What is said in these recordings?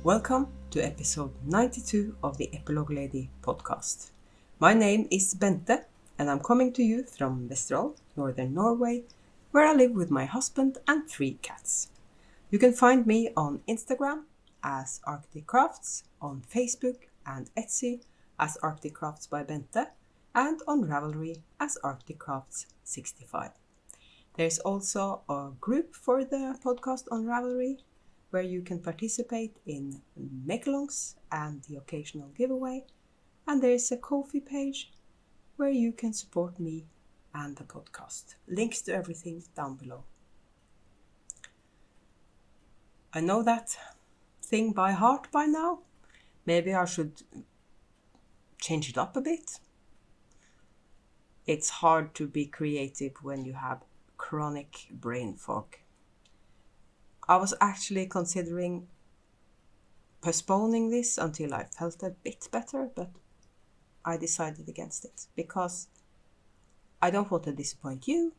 Welcome to episode 92 of the Epilogue Lady podcast. My name is Bente and I'm coming to you from Villblomst, northern Norway, where I live with my husband and 3 cats. You can find me on Instagram as Arctic Crafts, on Facebook and Etsy as Arctic Crafts by Bente, and on Ravelry as Arctic Crafts 65. There's also a group for the podcast on Ravelry, where you can participate in make-alongs and the occasional giveaway. And there's a Ko-fi page where you can support me and the podcast. Links to everything down below. I know that thing by heart by now. Maybe I should change it up a bit. It's hard to be creative when you have chronic brain fog. I was actually considering postponing this until I felt a bit better, but I decided against it because I don't want to disappoint you,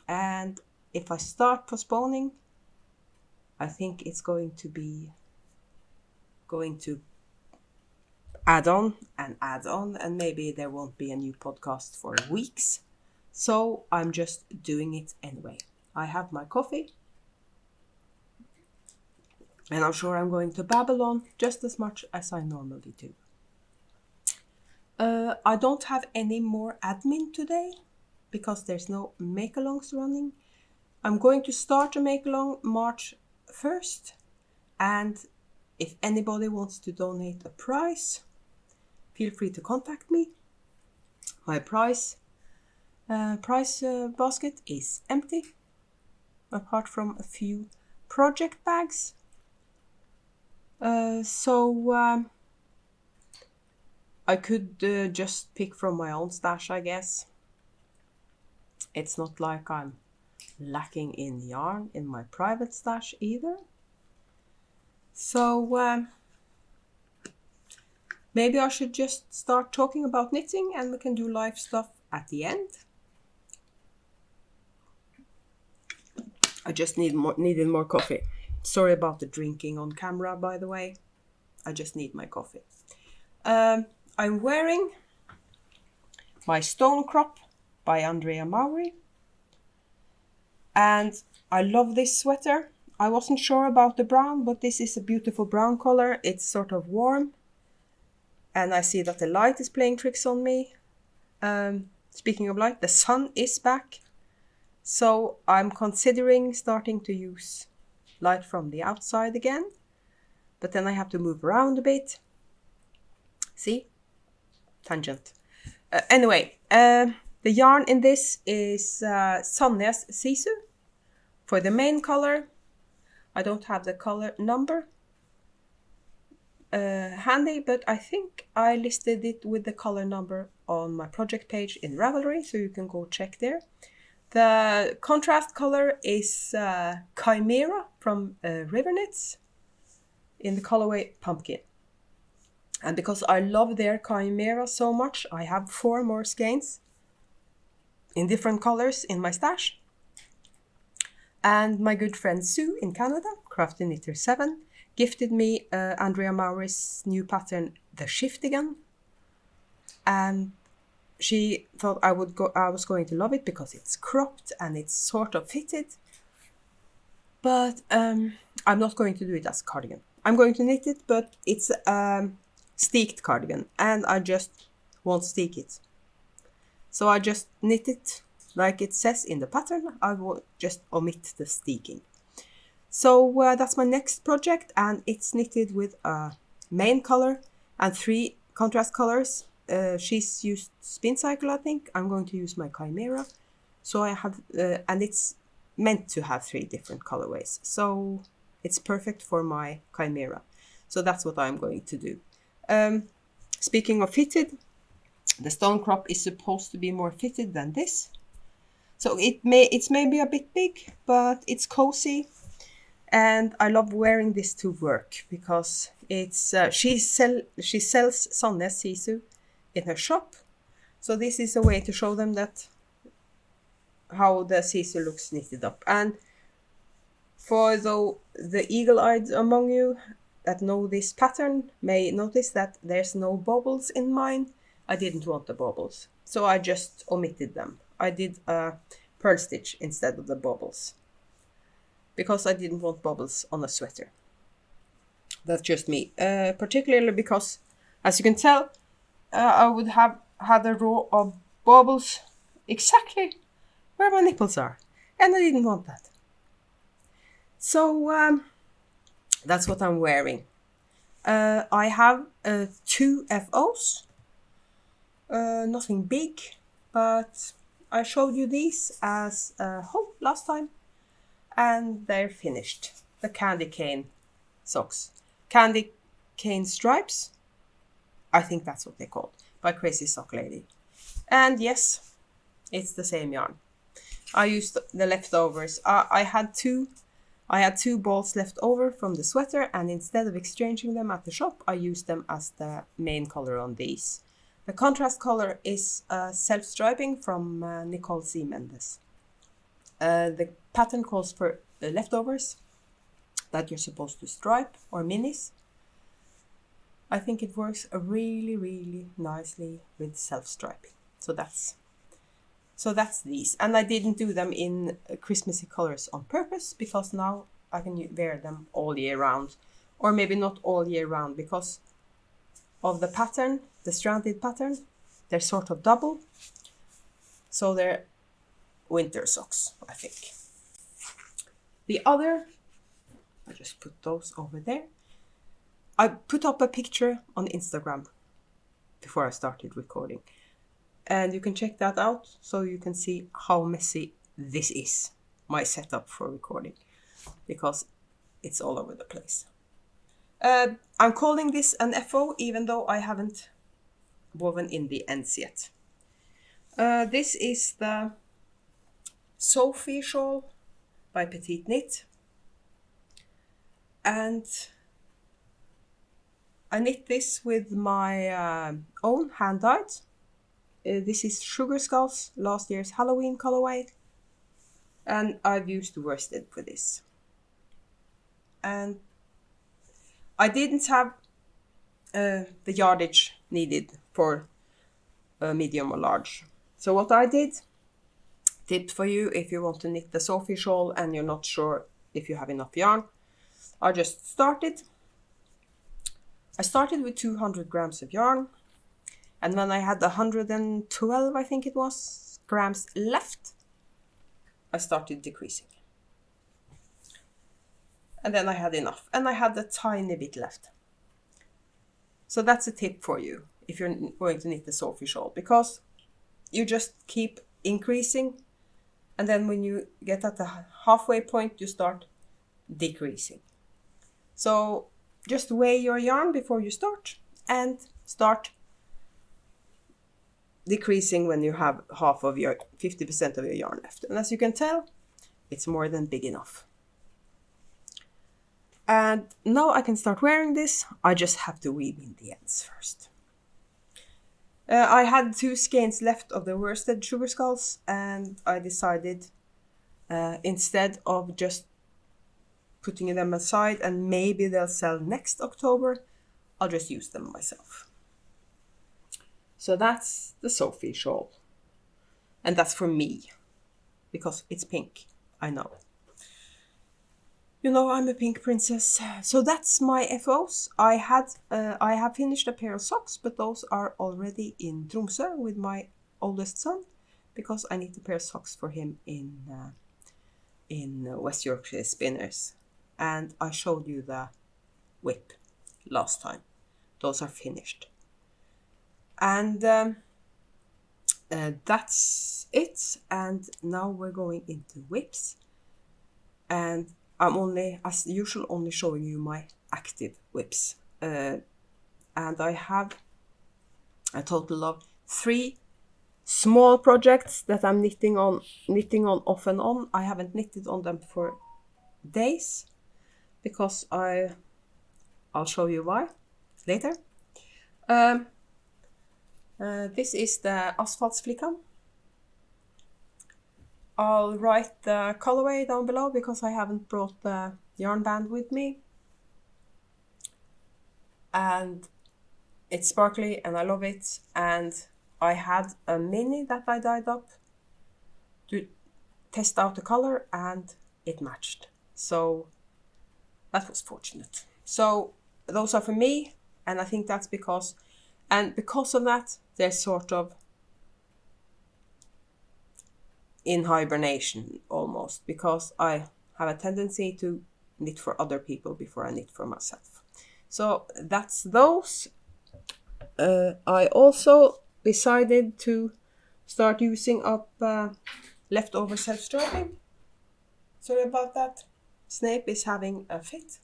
and if I start postponing, I think it's going to add on, and maybe there won't be a new podcast for weeks. So I'm just doing it anyway. I have my coffee. And I'm sure I'm going to babble on just as much as I normally do. I don't have any more admin today because there's no make-alongs running. I'm going to start a make-along March 1st. And if anybody wants to donate a prize, feel free to contact me. My prize basket is empty, apart from a few project bags. I could just pick from my own stash, I guess. It's not like I'm lacking in yarn in my private stash either. So maybe I should just start talking about knitting and we can do live stuff at the end. I just needed more coffee. Sorry about the drinking on camera, by the way. I just need my coffee. I'm wearing my Stonecrop by Andrea Mowry. And I love this sweater. I wasn't sure about the brown, but this is a beautiful brown color. It's sort of warm. And I see that the light is playing tricks on me. Speaking of light, the sun is back. So I'm considering starting to use light from the outside again, but then I have to move around a bit. See? Tangent. Anyway, the yarn in this is Sandnes Sisu. For the main color, I don't have the color number handy, but I think I listed it with the color number on my project page in Ravelry, so you can go check there. The contrast color is Chimera from River Knits in the colorway Pumpkin. And because I love their Chimera so much, I have 4 more skeins in different colors in my stash. And my good friend Sue in Canada, Crafty Knitter 7, gifted me Andrea Mowry's new pattern, the Shiftigan. And she thought I was going to love it because it's cropped and it's sort of fitted. But I'm not going to do it as a cardigan. I'm going to knit it, but it's a steeked cardigan and I just won't steek it. So I just knit it like it says in the pattern. I will just omit the steeking. So that's my next project, and it's knitted with a main color and 3 contrast colors. She's used Spin Cycle, I think. I'm going to use my Chimera. So I have, and it's meant to have 3 different colorways. So it's perfect for my Chimera. So that's what I'm going to do. Speaking of fitted, the Stonecrop is supposed to be more fitted than this. So it's maybe a bit big, but it's cozy. And I love wearing this to work because it's she sells Sandnes Sisu in her shop. So this is a way to show them that how the Sisu looks knitted up. And for the eagle-eyed among you, that know this pattern may notice that there's no bubbles in mine. I didn't want the bubbles, so I just omitted them. I did a pearl stitch instead of the bubbles, because I didn't want bubbles on a sweater. That's just me, particularly because, as you can tell, I would have had a row of bubbles exactly where my nipples are, and I didn't want that. So that's what I'm wearing. I have 2 FOs, nothing big, but I showed you these as a haul last time, and they're finished. The candy cane socks. Candy cane stripes, I think that's what they're called, by Crazy Sock Lady. And yes, it's the same yarn. I used the leftovers. I had two balls left over from the sweater, and instead of exchanging them at the shop, I used them as the main color on these. The contrast color is self-striping from Nicole C. Mendes. The pattern calls for leftovers that you're supposed to stripe, or minis. I think it works really, really nicely with self-striping. So that's these. And I didn't do them in Christmassy colors on purpose, because now I can wear them all year round. Or maybe not all year round, because of the pattern, the stranded pattern. They're sort of double. So they're winter socks, I think. The other, I just put those over there. I put up a picture on Instagram before I started recording. And you can check that out, so you can see how messy this is, my setup for recording, because it's all over the place. I'm calling this an FO, even though I haven't woven in the ends yet. This is the Sophie Shawl by Petite Knit. And I knit this with my own hand dyed. This is Sugar Skulls, last year's Halloween colorway. And I've used worsted for this. And I didn't have the yardage needed for medium or large. So what I did, tip for you if you want to knit the Sophie shawl and you're not sure if you have enough yarn, I just started. I started with 200 grams of yarn, and when I had 112, I think it was, grams left, I started decreasing. And then I had enough, and I had a tiny bit left. So that's a tip for you if you're going to knit the Sophie shawl, because you just keep increasing, and then when you get at the halfway point, you start decreasing. So just weigh your yarn before you start, and start decreasing when you have 50% of your yarn left. And as you can tell, it's more than big enough. And now I can start wearing this. I just have to weave in the ends first. I had 2 skeins left of the worsted Sugar Skulls, and I decided instead of just putting them aside and maybe they'll sell next October, I'll just use them myself. So that's the Sophie shawl. And that's for me, because it's pink, I know. You know, I'm a pink princess. So that's my FOs. I have finished a pair of socks, but those are already in Tromsø with my oldest son, because I need a pair of socks for him in West Yorkshire Spinners. And I showed you the whip last time. Those are finished. And that's it. And now we're going into whips. And I'm only, as usual, only showing you my active whips. And I have a total of 3 small projects that I'm knitting on off and on. I haven't knitted on them for days, because I'll show you why later. This is the Asfaltsflickan. I'll write the colorway down below, because I haven't brought the yarn band with me. and it's sparkly and I love it. And I had a mini that I dyed up to test out the color and it matched. So that was fortunate. So those are for me, and I think that's because of that, they're sort of in hibernation almost, because I have a tendency to knit for other people before I knit for myself. So that's those. I also decided to start using up leftover self-striping. Sorry about that. Snape is having a fit.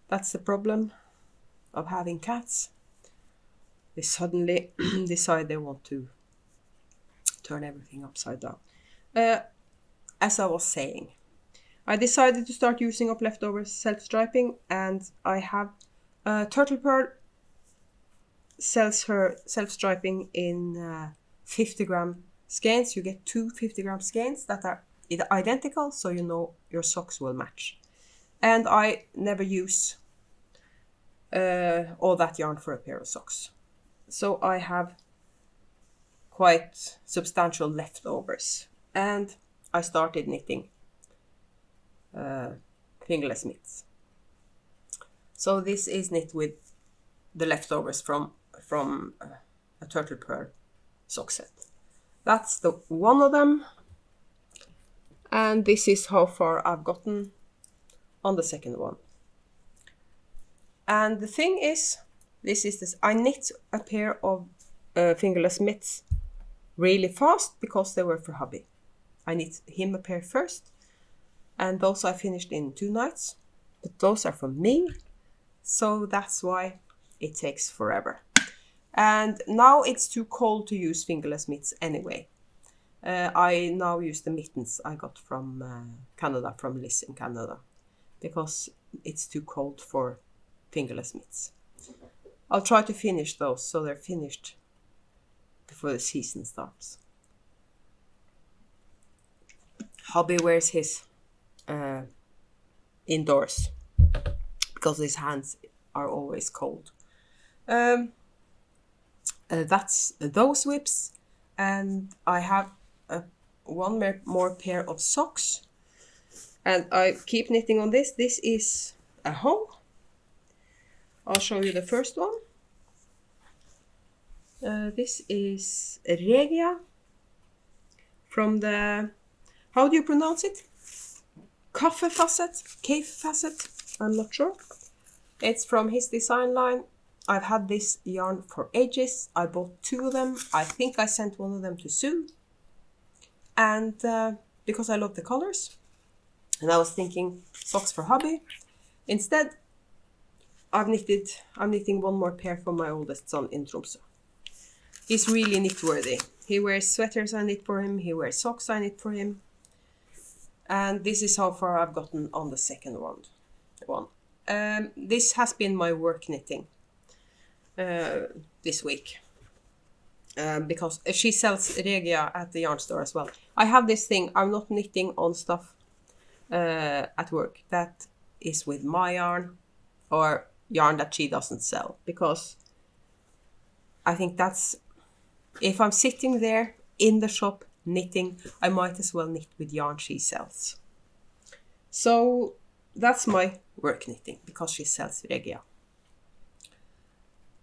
That's the problem of having cats. They suddenly decide they want to turn everything upside down. As I was saying, I decided to start using up leftover self-striping, and I have Turtle Pearl sells her self-striping in 50 gram skeins. You get two 50 gram skeins that are identical, so you know your socks will match. And I never use all that yarn for a pair of socks. So I have quite substantial leftovers. And I started knitting fingerless mitts. So this is knit with the leftovers from a Turtle Pearl sock set. That's the one of them. And this is how far I've gotten on the second one. And the thing is, I knit a pair of fingerless mitts really fast because they were for hubby. I knit him a pair first, and those I finished in 2 nights, but those are for me, so that's why it takes forever. And now it's too cold to use fingerless mitts anyway. I now use the mittens I got from Canada, from Liz in Canada, because it's too cold for fingerless mitts. I'll try to finish those so they're finished before the season starts. Hubby wears his indoors because his hands are always cold. That's those whips, and I have one more pair of socks, and I keep knitting on this. This is a hoe. I'll show you the first one. This is Regia from the, how do you pronounce it? Cave Facet, I'm not sure. It's from his design line. I've had this yarn for ages. I bought 2 of them. I think I sent one of them to Sue. And because I love the colors. And I was thinking socks for hubby. Instead, I'm knitting one more pair for my oldest son in Tromsø. He's really knit-worthy. He wears sweaters, I knit for him. He wears socks, I knit for him. And this is how far I've gotten on the second one. This has been my work knitting this week. Because she sells Regia at the yarn store as well. I have this thing, I'm not knitting on stuff at work that is with my yarn or yarn that she doesn't sell, because I think that's, if I'm sitting there in the shop knitting, I might as well knit with yarn she sells. So that's my work knitting, because she sells Regia.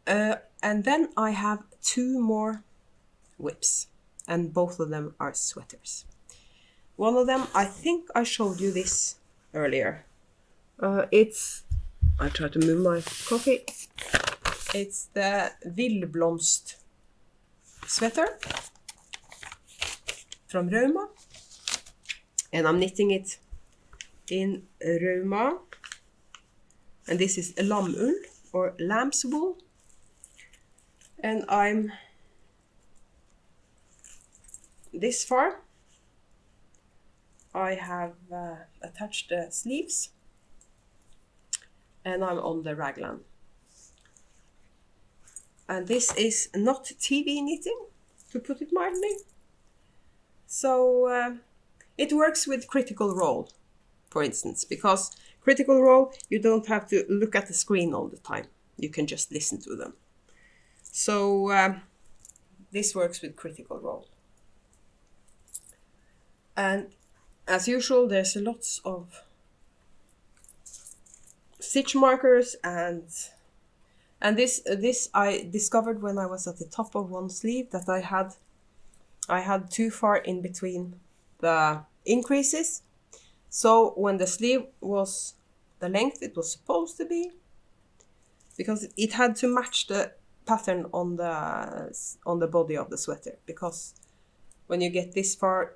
And then I have 2 more whips, and both of them are sweaters. One of them, I think I showed you this earlier. I try to move my coffee. It's the Villblomst sweater from Rauma. And I'm knitting it in Rauma. And this is lammull or lamb's wool. And I'm this far. I have attached the sleeves. And I'm on the raglan. And this is not TV knitting, to put it mildly. So it works with Critical Role, for instance, because Critical Role, you don't have to look at the screen all the time. You can just listen to them. So this works with Critical Role. And as usual, there's lots of stitch markers, and this I discovered when I was at the top of one sleeve, that I had too far in between the increases. So when the sleeve was the length it was supposed to be, because it had to match the pattern on the body of the sweater, because when you get this far,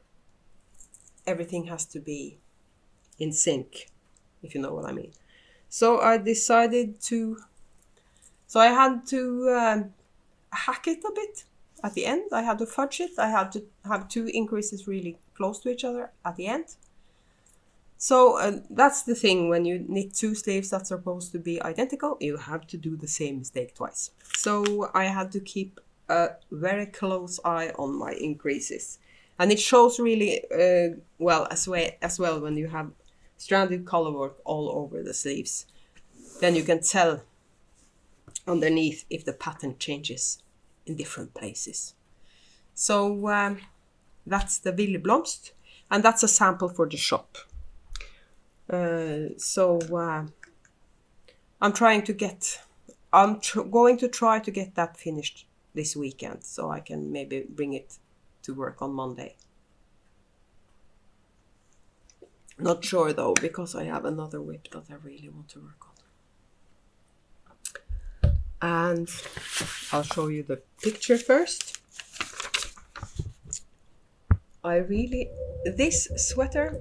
everything has to be in sync, if you know what I mean. So I decided to, I had to hack it a bit at the end. I had to fudge it. I had to have two increases really close to each other at the end. So that's the thing, when you knit two sleeves that's supposed to be identical, you have to do the same mistake twice. So I had to keep a very close eye on my increases. And it shows really well as well when you have stranded color work all over the sleeves. Then you can tell underneath if the pattern changes in different places. So that's the Villblomst, and that's a sample for the shop. I'm going to try to get that finished this weekend, so I can maybe bring it to work on Monday. Not sure though, because I have another whip that I really want to work on. And I'll show you the picture first. This sweater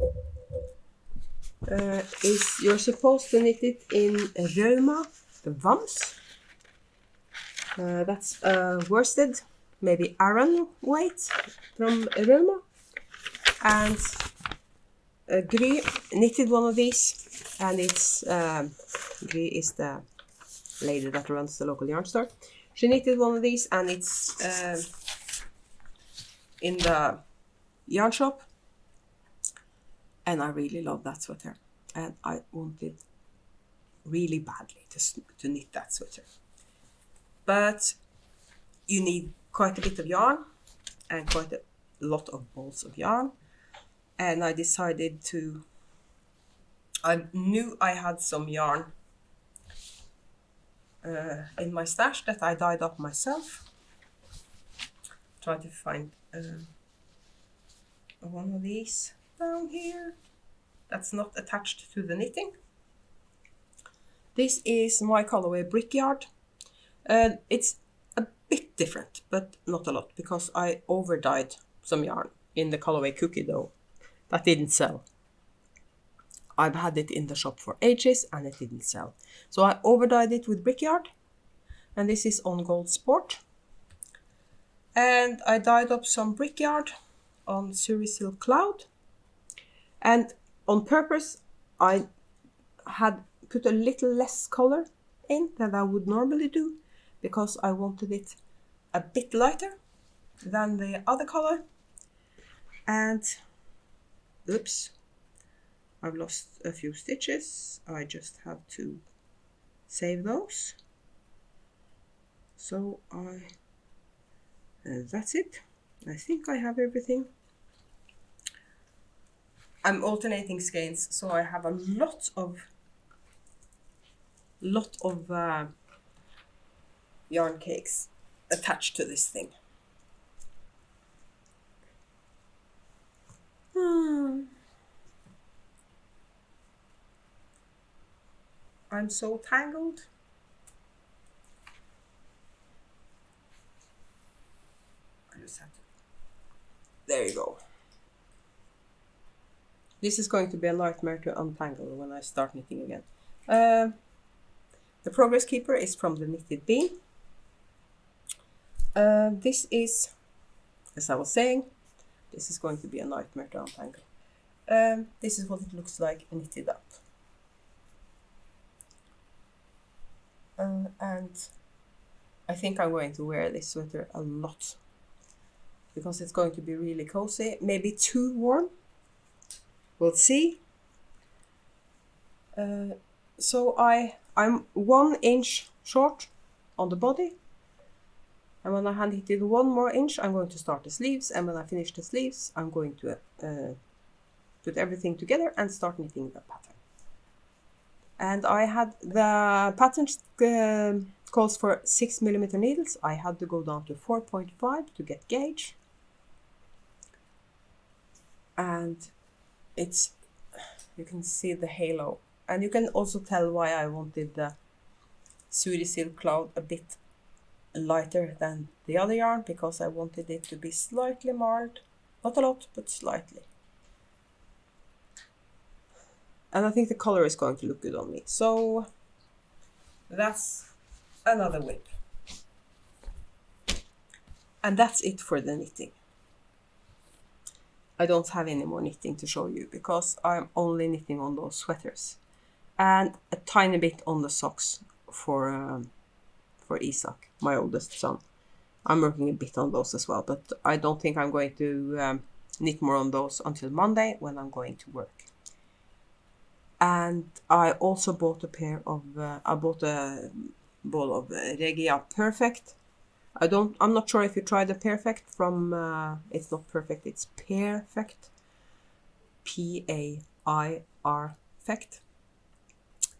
you're supposed to knit it in Rauma, the Vams. That's worsted, maybe Aran weight from Rauma. And Gry knitted one of these, and it's Gry is the lady that runs the local yarn store. She knitted one of these, and it's in the yarn shop. And I really love that sweater, and I wanted really badly to knit that sweater. But you need quite a bit of yarn and quite a lot of balls of yarn. And I decided I knew I had some yarn in my stash that I dyed up myself. Try to find one of these down here that's not attached to the knitting. This is my colorway Brickyard. It's a bit different, but not a lot, because I over dyed some yarn in the colorway Cookie Dough that didn't sell. I've had it in the shop for ages and it didn't sell, so I over dyed it with Brickyard, and this is on Gold Sport. And I dyed up some Brickyard on Surrey Silk Cloud, and on purpose I had put a little less color in than I would normally do, because I wanted it a bit lighter than the other color. And oops, I've lost a few stitches. I just have to save those. So that's it. I think I have everything. I'm alternating skeins, so I have a lot of yarn cakes attached to this thing. I'm so tangled. I just have to. There you go. This is going to be a nightmare to untangle when I start knitting again. The Progress Keeper is from the Knitted Bean. This is, as I was saying, this is going to be a nightmare to untangle. This is what it looks like knitted up. And I think I'm going to wear this sweater a lot, because it's going to be really cozy, maybe too warm. We'll see. So I'm 1 inch short on the body. And when I hand it in 1 more inch, I'm going to start the sleeves. And when I finish the sleeves, I'm going to put everything together and start knitting the pattern. And I had the pattern calls for 6mm needles. I had to go down to 4.5 to get gauge. And it's, you can see the halo. And you can also tell why I wanted the Suri Silk Cloud a bit lighter than the other yarn, because I wanted it to be slightly marred. Not a lot, but slightly. And I think the color is going to look good on me. So that's another whip. And that's it for the knitting. I don't have any more knitting to show you because I'm only knitting on those sweaters. And a tiny bit on the socks for Isak, my oldest son. I'm working a bit on those as well, but I don't think I'm going to knit more on those until Monday when I'm going to work. And I also bought a pair of, I bought a ball of Regia Perfect. I'm not sure if you tried the Perfect from, it's not Perfect, it's Perfect. P-A-I-R-Fect.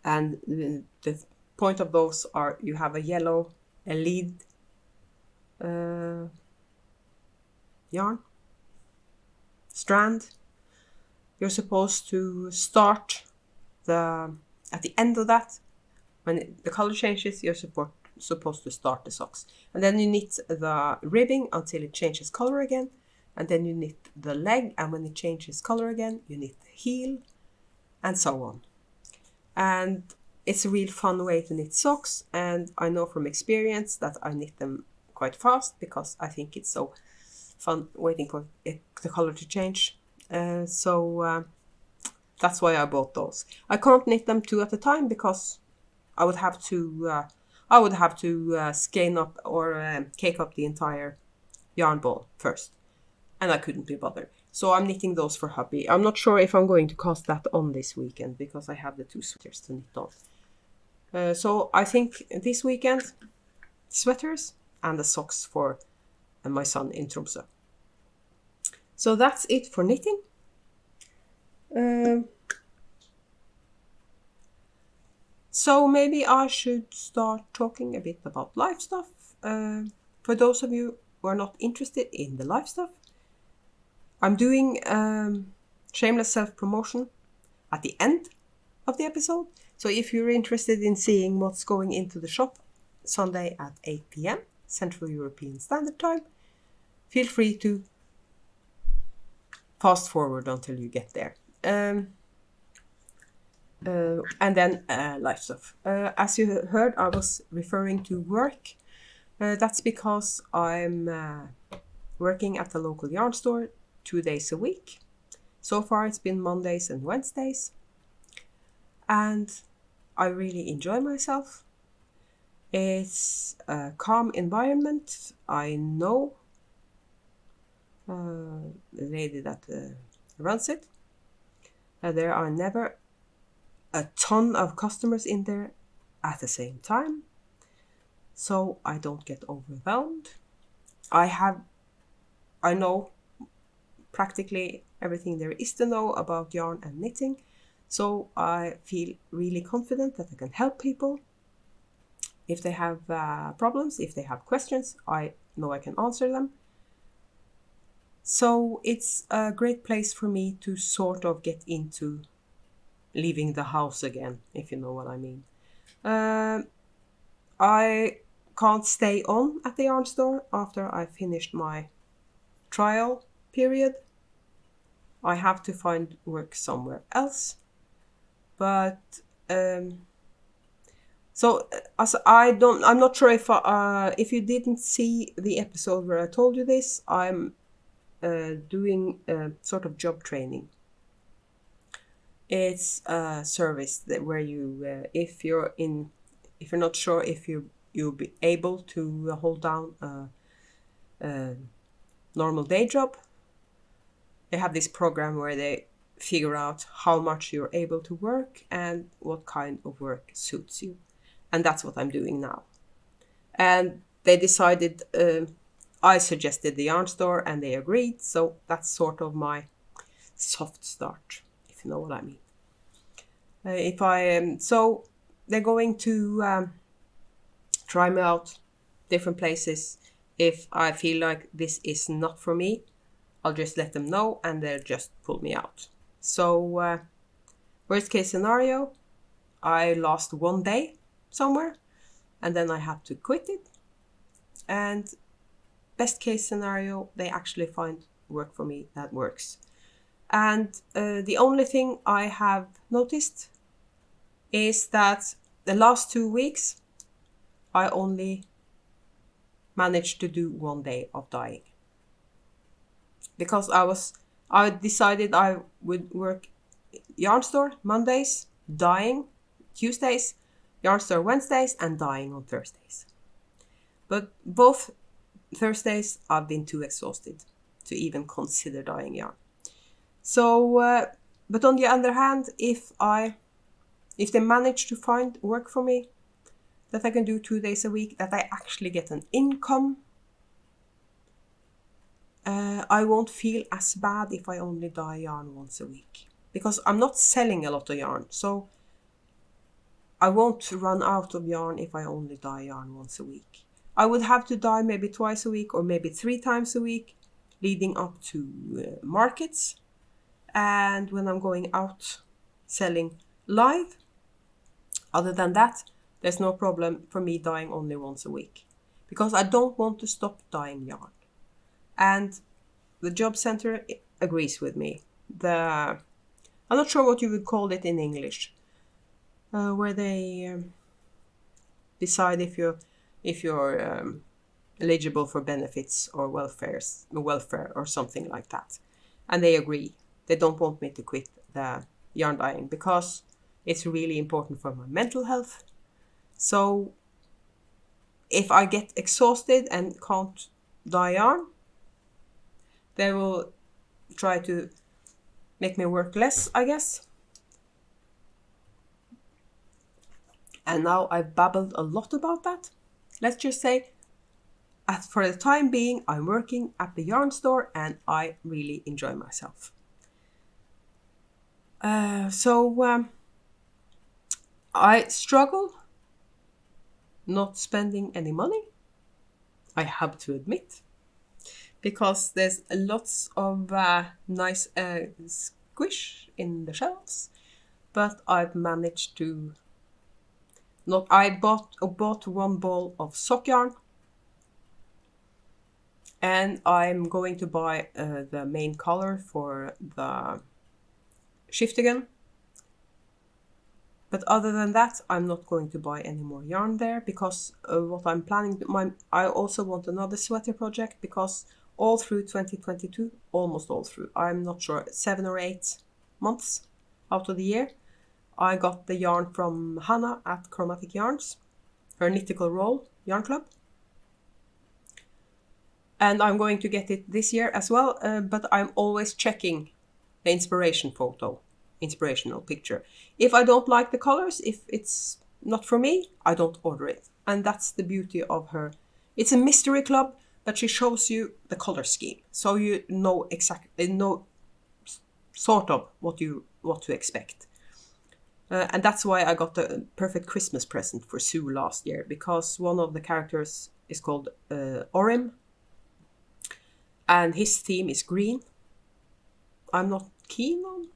And the point of those are, you have a yellow, a lead yarn, strand. You're supposed to start at the end of that, when the color changes, you're supposed to start the socks. And then you knit the ribbing until it changes color again. And then you knit the leg, and when it changes color again, you knit the heel, and so on. And it's a real fun way to knit socks, and I know from experience that I knit them quite fast because I think it's so fun waiting for the color to change. That's why I bought those. I can't knit them 2 at a time because I would have to skein up or cake up the entire yarn ball first, and I couldn't be bothered. So I'm knitting those for hubby. I'm not sure if I'm going to cast that on this weekend because I have the 2 sweaters to knit on. So I think this weekend, sweaters and the socks for my son in Tromsø. So that's it for knitting. So maybe I should start talking a bit about life stuff. For those of you who are not interested in the life stuff, I'm doing shameless self-promotion at the end of the episode. So if you're interested in seeing what's going into the shop Sunday at 8 p.m. Central European Standard Time, feel free to fast forward until you get there. And then life stuff. As you heard, I was referring to work. That's because I'm working at the local yarn store 2 days a week. So far it's been Mondays and Wednesdays. And I really enjoy myself. It's a calm environment. I know the lady that runs it. There are never a ton of customers in there at the same time, so I don't get overwhelmed. I know practically everything there is to know about yarn and knitting, so I feel really confident that I can help people. If they have problems, if they have questions, I know I can answer them. So it's a great place for me to sort of get into leaving the house again, if you know what I mean. I can't stay on at the yarn store after I finished my trial period. I have to find work somewhere else. But I'm not sure if you didn't see the episode where I told you this, I'm doing sort of job training. It's a service where you, if you're not sure if you'll be able to hold down a normal day job, they have this program where they figure out how much you're able to work and what kind of work suits you. And that's what I'm doing now. And they decided, I suggested the yarn store and they agreed. So that's sort of my soft start, if you know what I mean. So they're going to try me out different places. If I feel like this is not for me, I'll just let them know and they'll just pull me out. So worst case scenario, I lost 1 day somewhere and then I had to quit it. And best case scenario, they actually find work for me that works. And the only thing I have noticed is that the last 2 weeks, I only managed to do 1 day of dyeing. Because I decided I would work yarn store Mondays, dyeing Tuesdays, yarn store Wednesdays, and dyeing on Thursdays. But both Thursdays I've been too exhausted to even consider dyeing yarn. So, but on the other hand, if they manage to find work for me that I can do 2 days a week, that I actually get an income, I won't feel as bad if I only dye yarn once a week. Because I'm not selling a lot of yarn, so I won't run out of yarn if I only dye yarn once a week. I would have to dye maybe twice a week or maybe 3 times a week leading up to markets. And when I'm going out selling live, other than that, there's no problem for me dyeing only once a week. Because I don't want to stop dyeing yarn. And the job center agrees with me. I'm not sure what you would call it in English, where they decide if you're eligible for benefits or welfare or something like that. And they agree. They don't want me to quit the yarn dyeing because it's really important for my mental health. So if I get exhausted and can't dye yarn, they will try to make me work less, I guess. And now I've babbled a lot about that. Let's just say, for the time being, I'm working at the yarn store and I really enjoy myself. I struggle not spending any money, I have to admit, because there's lots of nice squish in the shelves, but I've managed to I bought 1 ball of sock yarn, and I'm going to buy the main color for the shift again. But other than that, I'm not going to buy any more yarn there because what I'm planning, I also want another sweater project because all through 2022, almost all through, I'm not sure, 7 or 8 months out of the year, I got the yarn from Hannah at Chromatic Yarns, her Knitical Roll yarn club. And I'm going to get it this year as well, but I'm always checking the inspirational picture. If I don't like the colors, if it's not for me, I don't order it. And that's the beauty of her. It's a mystery club, but she shows you the color scheme. So you know sort of what to expect. And that's why I got the perfect Christmas present for Sue last year, because one of the characters is called Orim, and his theme is green. I'm not keen on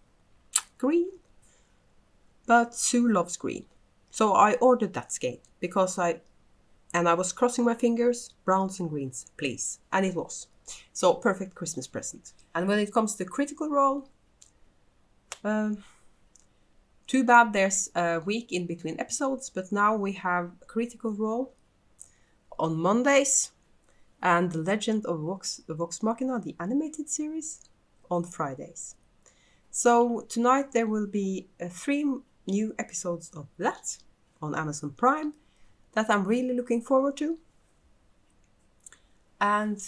green, but Sue loves green. So I ordered that skein because I was crossing my fingers, browns and greens, please. And it was. So perfect Christmas present. And when it comes to Critical Role, too bad there's a week in between episodes, but now we have Critical Role on Mondays and The Legend of Vox Machina, the animated series, on Fridays. So tonight there will be 3 new episodes of that on Amazon Prime that I'm really looking forward to. And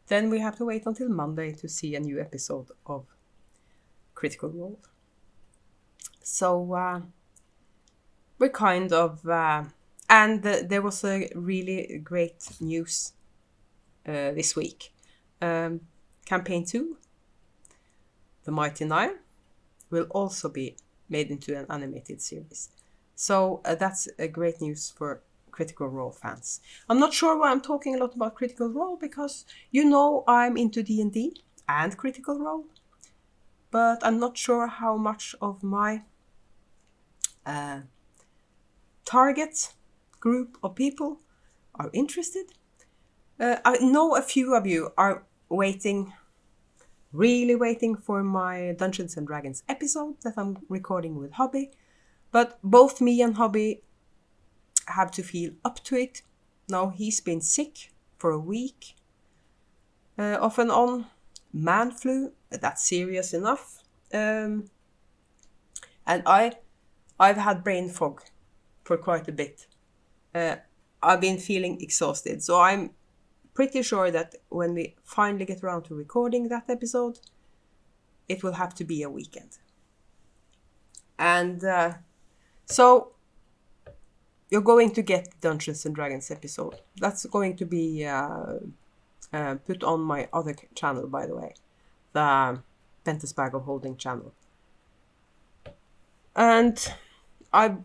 then we have to wait until Monday to see a new episode of Critical Role. So we're kind of... and there was a really great news this week. Campaign 2, The Mighty Nine, will also be made into an animated series. So that's a great news for Critical Role fans. I'm not sure why I'm talking a lot about Critical Role, because you know I'm into D&D and Critical Role, but I'm not sure how much of my target group of people are interested. I know a few of you are really waiting for my Dungeons and Dragons episode that I'm recording with Hobby, but both me and Hobby have to feel up to it. Now he's been sick for a week, off and on, man flu, that's serious enough, and I've had brain fog for quite a bit. I've been feeling exhausted, so I'm pretty sure that when we finally get around to recording that episode, it will have to be a weekend. And so you're going to get Dungeons and Dragons episode. That's going to be put on my other channel, by the way, the Pentas Bag of Holding channel. And I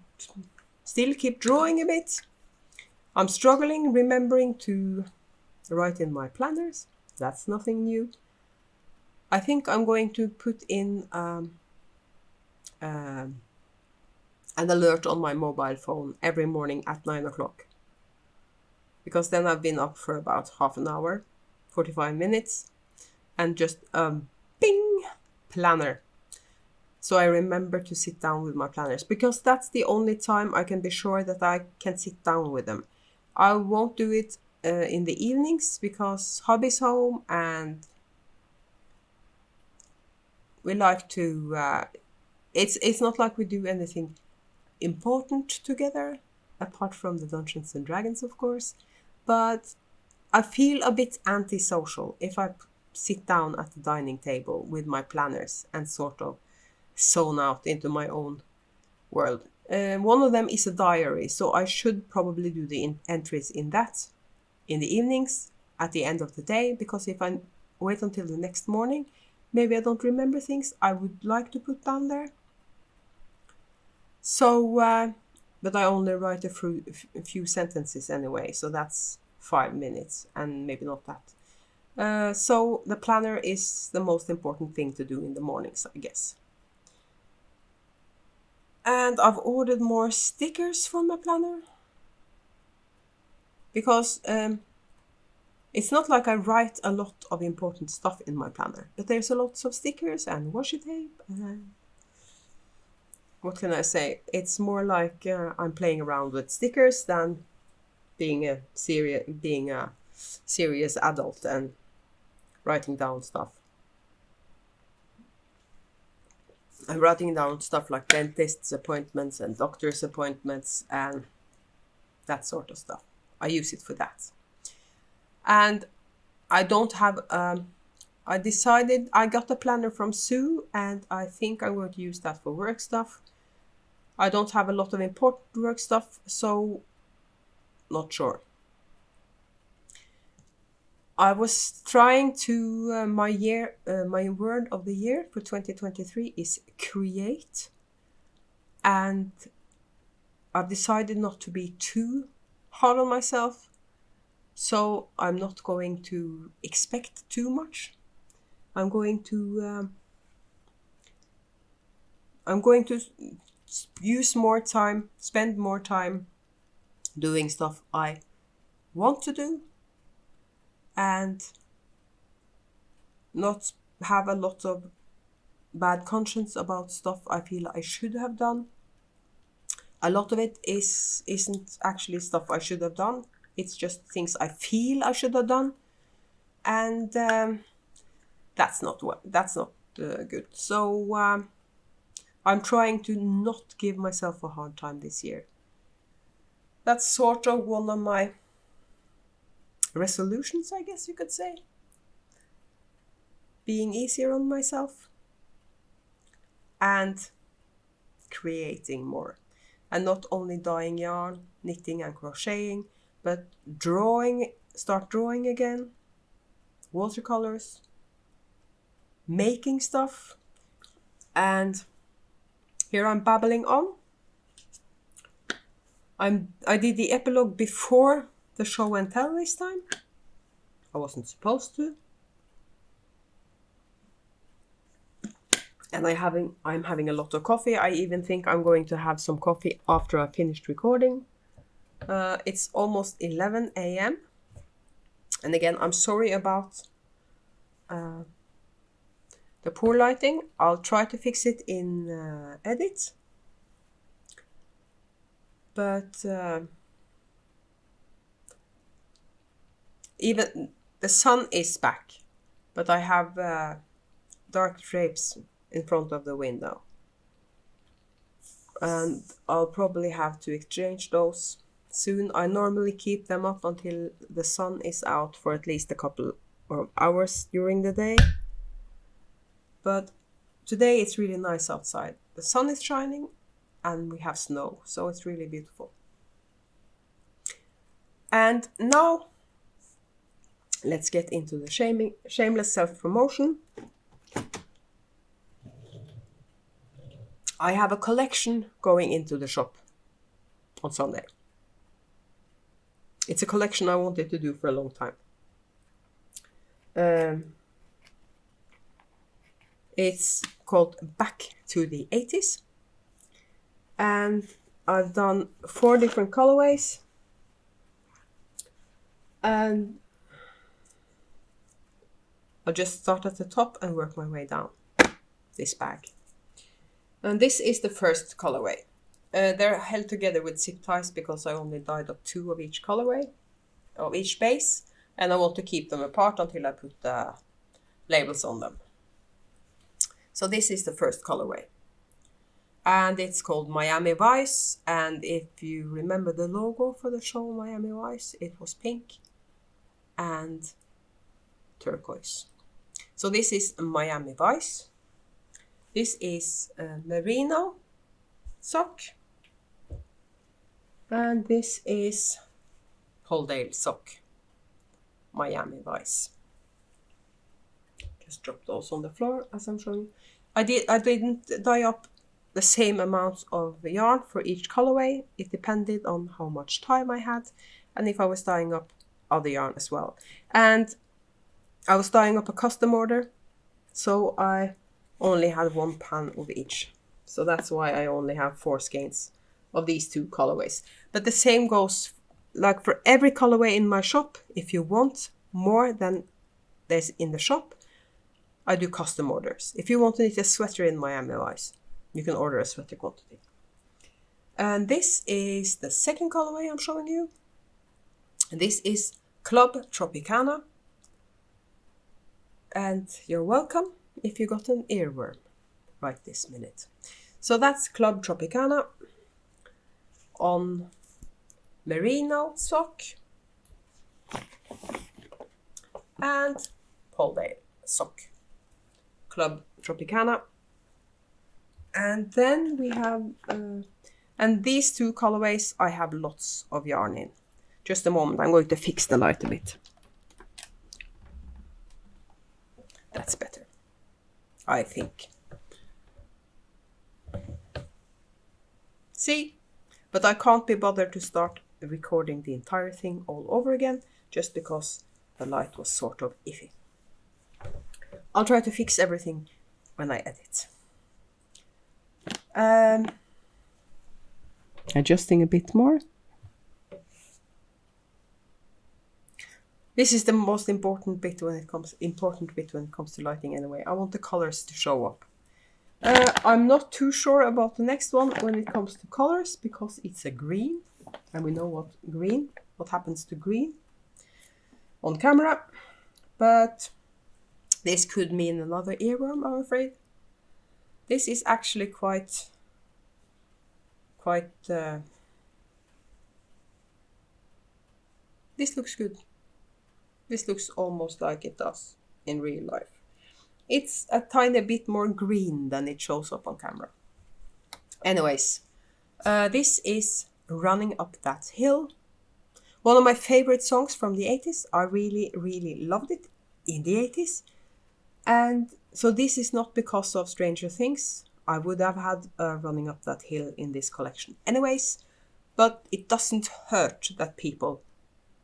still keep drawing a bit. I'm struggling remembering to write in my planners. That's nothing new. I think I'm going to put in an alert on my mobile phone every morning at 9 o'clock. Because then I've been up for about half an hour, 45 minutes, and just ping, planner. So I remember to sit down with my planners, because that's the only time I can be sure that I can sit down with them. I won't do it in the evenings because Hobby's home and we like to... it's not like we do anything important together, apart from the Dungeons and Dragons, of course. But I feel a bit antisocial if I sit down at the dining table with my planners and sort of zone out into my own world. One of them is a diary, so I should probably do the entries in that in the evenings at the end of the day, because if I wait until the next morning, maybe I don't remember things I would like to put down there. So, but I only write a few sentences anyway, so that's 5 minutes, and maybe not that. So the planner is the most important thing to do in the mornings, I guess. And I've ordered more stickers for my planner, because it's not like I write a lot of important stuff in my planner, but there's a lot of stickers and washi tape. What can I say? It's more like I'm playing around with stickers than being a serious adult and writing down stuff. I'm writing down stuff like dentist's appointments and doctor's appointments and that sort of stuff. I use it for that. And I don't have... I decided... I got a planner from Sue, and I think I'm going to use that for work stuff. I don't have a lot of important work stuff, so not sure. I was trying to... my word of the year for 2023 is create. And I've decided not to be too hard on myself. So I'm not going to expect too much. I'm going to use more time, spend more time doing stuff I want to do, and not have a lot of bad conscience about stuff I feel I should have done. A lot of it isn't actually stuff I should have done. It's just things I feel I should have done, and that's not good. So I'm trying to not give myself a hard time this year. That's sort of one of my resolutions, I guess you could say. Being easier on myself. and creating more. And not only dyeing yarn, knitting and crocheting, but start drawing again, watercolors, making stuff. And here I'm babbling on. I did the epilogue before the show and tell this time. I wasn't supposed to. And I'm having a lot of coffee. I even think I'm going to have some coffee after I finished recording. It's almost 11 a.m. And again, I'm sorry about the poor lighting. I'll try to fix it in edit. But even the sun is back. But I have dark drapes in front of the window. And I'll probably have to exchange those soon. I normally keep them up until the sun is out for at least a couple of hours during the day. But today it's really nice outside. The sun is shining and we have snow, so it's really beautiful. And now let's get into the shameless self-promotion. I have a collection going into the shop on Sunday. It's a collection I wanted to do for a long time. It's called Back to the 80s. And I've done 4 different colorways. And I'll just start at the top and work my way down this bag. And this is the first colorway. They're held together with zip ties because I only dyed up 2 of each colorway, of each base, and I want to keep them apart until I put the labels on them. So this is the first colorway. And it's called Miami Vice, and if you remember the logo for the show Miami Vice, it was pink and turquoise. So this is Miami Vice. This is merino sock. And this is Holdale sock. Miami Vice. Just drop those on the floor as I'm showing you. I didn't dye up the same amount of yarn for each colorway. It depended on how much time I had and if I was dyeing up other yarn as well. And I was dyeing up a custom order, so I only had 1 pan of each. So that's why I only have 4 skeins of these 2 colorways. But the same goes like for every colorway in my shop. If you want more than there's in the shop, I do custom orders. If you want to knit a sweater in Miami Vice, you can order a sweater quantity. And this is the second colorway I'm showing you. And this is Club Tropicana. And you're welcome if you got an earworm right this minute. So that's Club Tropicana on merino sock and Holdale sock. Club Tropicana. And then we have, and these 2 colorways I have lots of yarn in. Just a moment, I'm going to fix the light a bit. That's better, I think. See? But I can't be bothered to start recording the entire thing all over again, just because the light was sort of iffy. I'll try to fix everything when I edit. Adjusting a bit more. This is the most important bit when it comes to lighting anyway. I want the colors to show up. I'm not too sure about the next one when it comes to colors because it's a green, and we know what happens to green on camera. But this could mean another earworm, I'm afraid. This is actually quite this looks good. This looks almost like it does in real life. It's a tiny bit more green than it shows up on camera. Anyways, this is Running Up That Hill. One of my favorite songs from the 80s. I really, really loved it in the 80s. And so this is not because of Stranger Things. I would have had Running Up That Hill in this collection anyways. But it doesn't hurt that people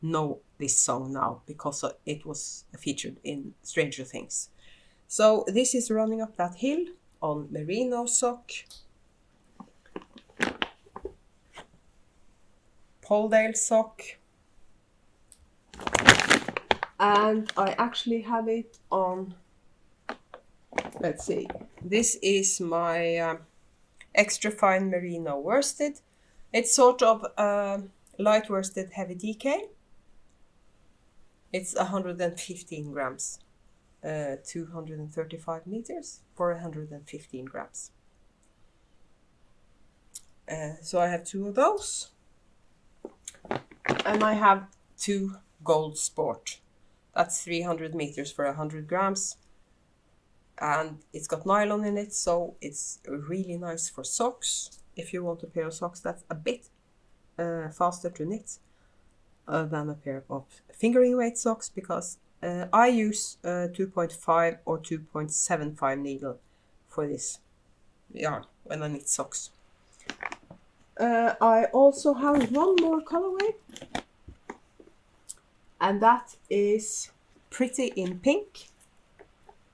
know this song now because it was featured in Stranger Things. So this is Running Up That Hill on merino sock. Polldale sock. And I actually have it on, let's see, this is my extra fine merino worsted. It's sort of light worsted heavy DK. It's 115 grams, 235 meters for 115 grams. So I have 2 of those. And I have 2 Gold Sport. That's 300 meters for 100 grams. And it's got nylon in it, so it's really nice for socks. If you want a pair of socks that's a bit faster to knit than a pair of fingering weight socks, because I use 2.5 or 2.75 needle for this yarn when I knit socks. I also have one more colorway, and that is Pretty in Pink.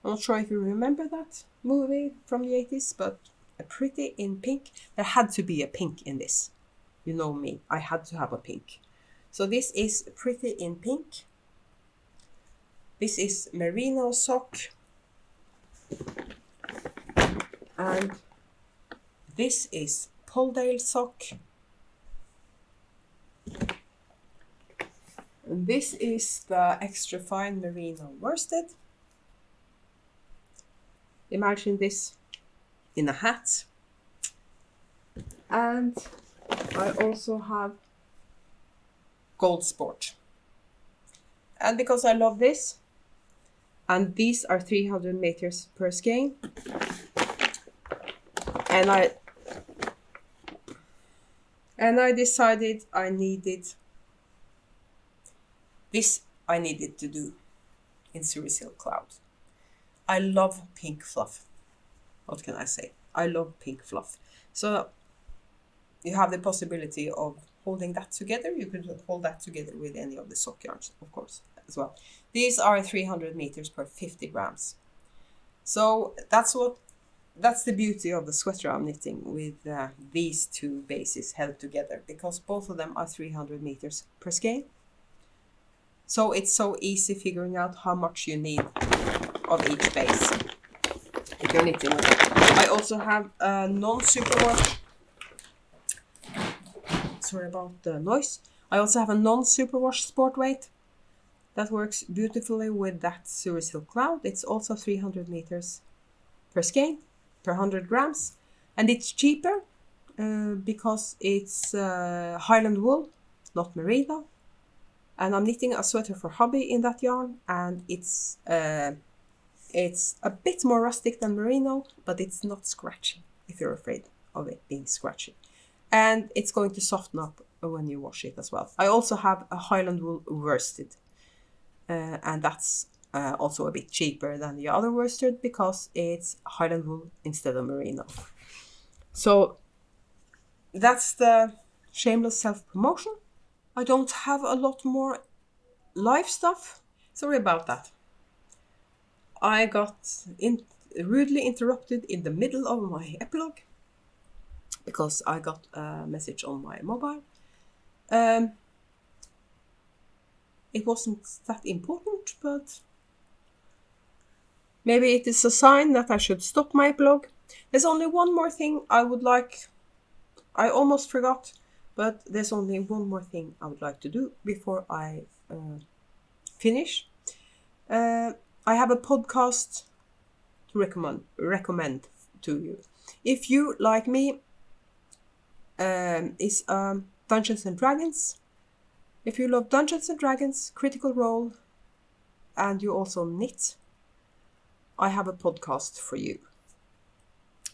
I'm not sure if you remember that movie from the 80s, but a Pretty in Pink. There had to be a pink in this. You know me, I had to have a pink. So this is Pretty in Pink. This is merino sock. And this is Polldale sock. And this is the extra fine merino worsted. Imagine this in a hat. And I also have Gold Sport. And because I love this, and these are 300 meters per skein, and I decided I needed this. I needed to do in Surrey Silk Cloud. I love pink fluff. What can I say? I love pink fluff. So you have the possibility of holding that together. You could hold that together with any of the sock yarns, of course, as well. These are 300 meters per 50 grams. So that's the beauty of the sweater I'm knitting with these 2 bases held together, because both of them are 300 meters per skein. So it's so easy figuring out how much you need of each base if you're knitting with it. I also have a non-superwash. Sorry about the noise. I also have a non-superwash sport weight that works beautifully with that Surrey Silk Cloud. It's also 300 meters per skein, per 100 grams. And it's cheaper because it's Highland wool, not merino. And I'm knitting a sweater for hubby in that yarn, and it's a bit more rustic than merino, but it's not scratchy if you're afraid of it being scratchy. And it's going to soften up when you wash it as well. I also have a Highland wool worsted, and that's also a bit cheaper than the other worsted because it's Highland wool instead of merino. So that's the shameless self-promotion. I don't have a lot more live stuff. Sorry about that. I got rudely interrupted in the middle of my epilogue because I got a message on my mobile. It wasn't that important, but maybe it is a sign that I should stop my epilogue. There's only one more thing I would like. I almost forgot. But there's only one more thing I would like to do before I finish. I have a podcast to recommend to you. If you, like me, is Dungeons and Dragons. If you love Dungeons and Dragons, Critical Role, and you also knit, I have a podcast for you.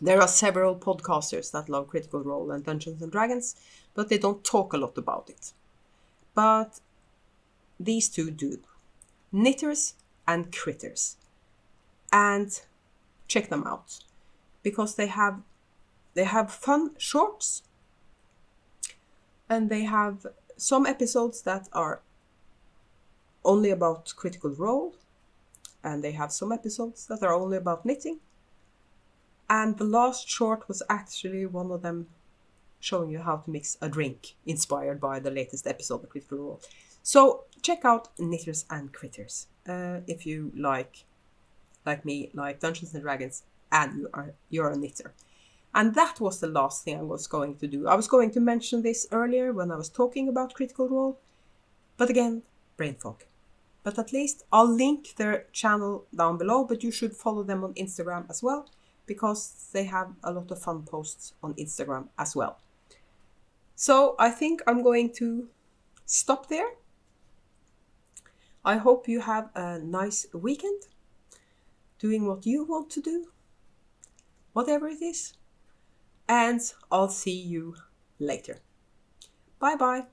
There are several podcasters that love Critical Role and Dungeons and Dragons, but they don't talk a lot about it. But these two do. Knitters and Critters. And check them out. Because they have fun shorts. And they have some episodes that are only about Critical Role. And they have some episodes that are only about knitting. And the last short was actually one of them showing you how to mix a drink, inspired by the latest episode of Critical Role. So check out Knitters and Critters if you like me, like Dungeons and Dragons, and you're a knitter. And that was the last thing I was going to do. I was going to mention this earlier when I was talking about Critical Role, but again, brain fog. But at least I'll link their channel down below, but you should follow them on Instagram as well, because they have a lot of fun posts on Instagram as well. So I think I'm going to stop there. I hope you have a nice weekend, doing what you want to do, whatever it is. And I'll see you later. Bye bye.